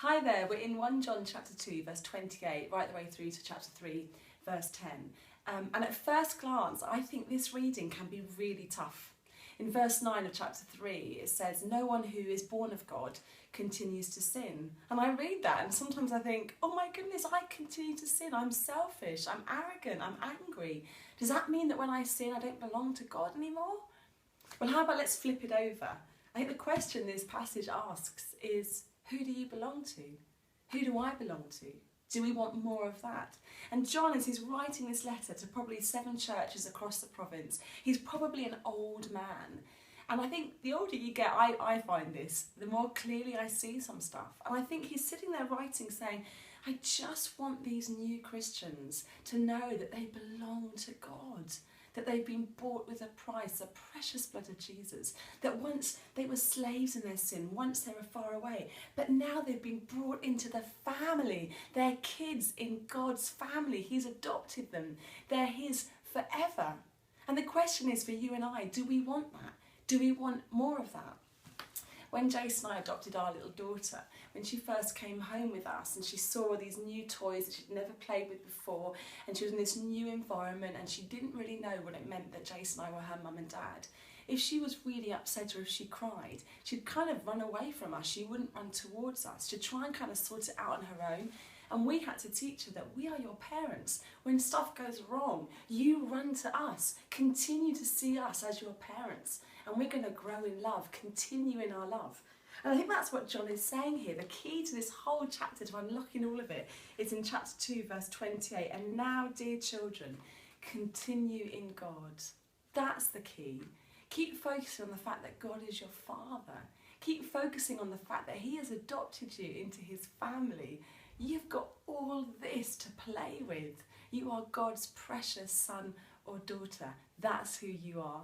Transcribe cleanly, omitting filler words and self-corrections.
Hi there, we're in 1 John chapter 2 verse 28 right the way through to chapter 3 verse 10. And at first glance I think this reading can be really tough. In verse 9 of chapter 3 it says, no one who is born of God continues to sin. And I read that and sometimes I think, oh my goodness, I continue to sin. I'm selfish, I'm arrogant, I'm angry. Does that mean that when I sin I don't belong to God anymore? Well, how about let's flip it over. I think the question this passage asks is, who do you belong to? Who do I belong to? Do we want more of that? And John, as he's writing this letter to probably 7 churches across the province, he's probably an old man. And I think the older you get, I find this, the more clearly I see some stuff. And I think he's sitting there writing saying, I just want these new Christians to know that they belong to God, that they've been bought with a price, the precious blood of Jesus, that once they were slaves in their sin, once they were far away, but now they've been brought into the family. They're kids in God's family. He's adopted them. They're his forever. And the question is for you and I, do we want that? Do we want more of that? When Jason and I adopted our little daughter, when she first came home with us and she saw all these new toys that she'd never played with before, and she was in this new environment and she didn't really know what it meant that Jason and I were her mum and dad, if she was really upset or if she cried, she'd kind of run away from us. She wouldn't run towards us. She'd try and kind of sort it out on her own. And we had to teach her that we are your parents. When stuff goes wrong, you run to us. Continue to see us as your parents. And we're going to grow in love, continue in our love. And I think that's what John is saying here. The key to this whole chapter, to unlocking all of it, is in chapter 2, verse 28. And now, dear children, continue in God. That's the key. Keep focusing on the fact that God is your Father. Keep focusing on the fact that he has adopted you into his family. You've got all this to play with. You are God's precious son or daughter. That's who you are.